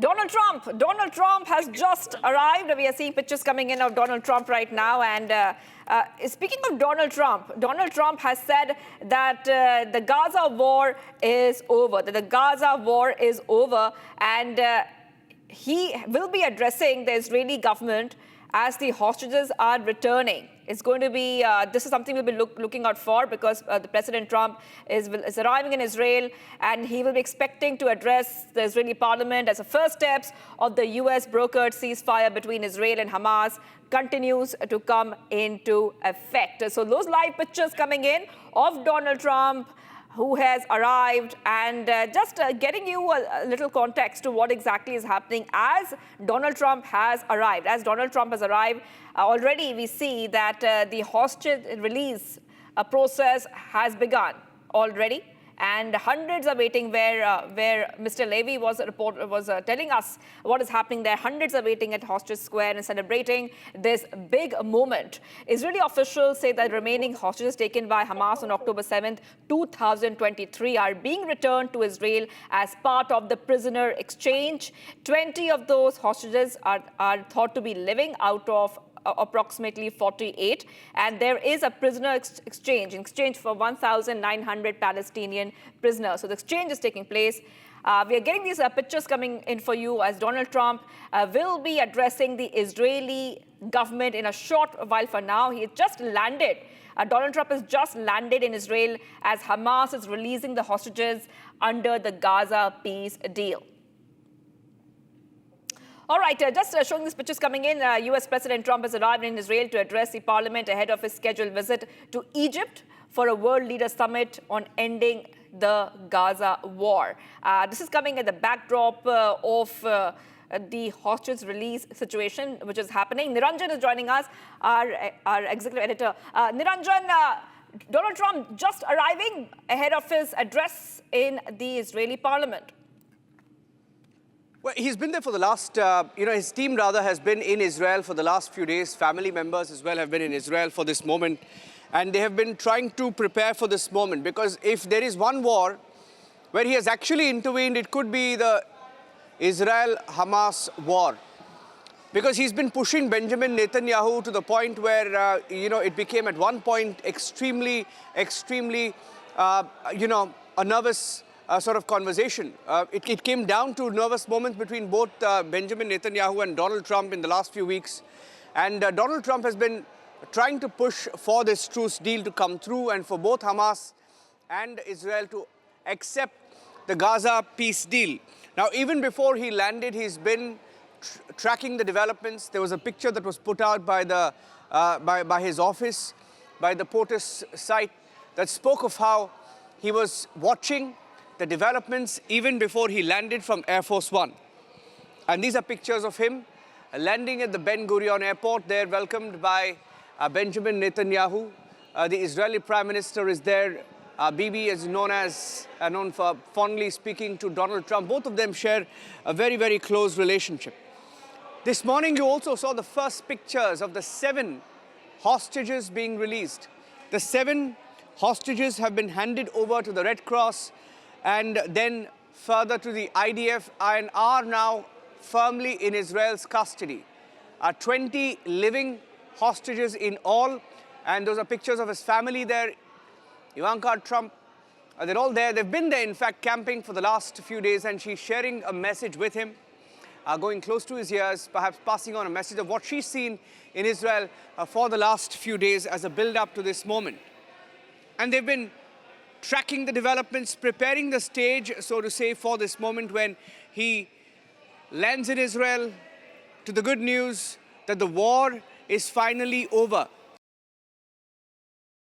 Donald Trump has just arrived. We are seeing pictures coming in of Donald Trump right now. And speaking of Donald Trump has said that the Gaza war is over, and he will be addressing the Israeli government as the hostages are returning. It's going to be, this is something we'll be looking out for, because the President Trump is arriving in Israel, and he will be expecting to address the Israeli parliament as the first steps of the US brokered ceasefire between Israel and Hamas continues to come into effect. So those live pictures coming in of Donald Trump, who has arrived, and just getting you a little context to what exactly is happening as Donald Trump has arrived. Already we see that the hostage release process has begun already, and hundreds are waiting where Mr. Levy was telling us what is happening there. Hundreds are waiting at Hostage Square and celebrating this big moment. Israeli officials say that remaining hostages taken by Hamas on October 7th, 2023 are being returned to Israel as part of the prisoner exchange. 20 of those hostages are thought to be living out of approximately 48, and there is a prisoner exchange for 1,900 Palestinian prisoners. So the exchange is taking place. We are getting these pictures coming in for you as Donald Trump will be addressing the Israeli government in a short while. For now, he has just landed. Donald Trump has just landed in Israel as Hamas is releasing the hostages under the Gaza peace deal. All right, just showing these pictures coming in, US President Trump has arrived in Israel to address the parliament ahead of his scheduled visit to Egypt for a world leader summit on ending the Gaza war. This is coming at the backdrop of the hostage release situation, which is happening. Niranjan is joining us, our executive editor. Niranjan, Donald Trump just arriving ahead of his address in the Israeli parliament. Well, he's been there for the last, his team rather has been in Israel for the last few days. Family members as well have been in Israel for this moment. And they have been trying to prepare for this moment, because if there is one war where he has actually intervened, it could be the Israel-Hamas war. Because he's been pushing Benjamin Netanyahu to the point where, it became at one point extremely, a nervous sort of conversation. It came down to nervous moments between both Benjamin Netanyahu and Donald Trump in the last few weeks. And Donald Trump has been trying to push for this truce deal to come through and for both Hamas and Israel to accept the Gaza peace deal. Now, even before he landed, he's been tracking the developments. There was a picture that was put out by by his office, by the POTUS site, that spoke of how he was watching the developments even before he landed from Air Force One. And these are pictures of him landing at the Ben Gurion airport. They're welcomed by Benjamin Netanyahu. The Israeli Prime Minister is there. Bibi is known for fondly speaking to Donald Trump. Both of them share a very, very close relationship. This morning, you also saw the first pictures of the 7 hostages being released. The 7 hostages have been handed over to the Red Cross and then further to the IDF and are now firmly in Israel's custody. 20 living hostages in all, and those are pictures of his family there. Ivanka Trump, they're all there. They've been there, in fact, camping for the last few days, and she's sharing a message with him, going close to his ears, perhaps passing on a message of what she's seen in Israel for the last few days as a build-up to this moment. And they've been tracking the developments, preparing the stage, so to say, for this moment when he lands in Israel to the good news that the war is finally over.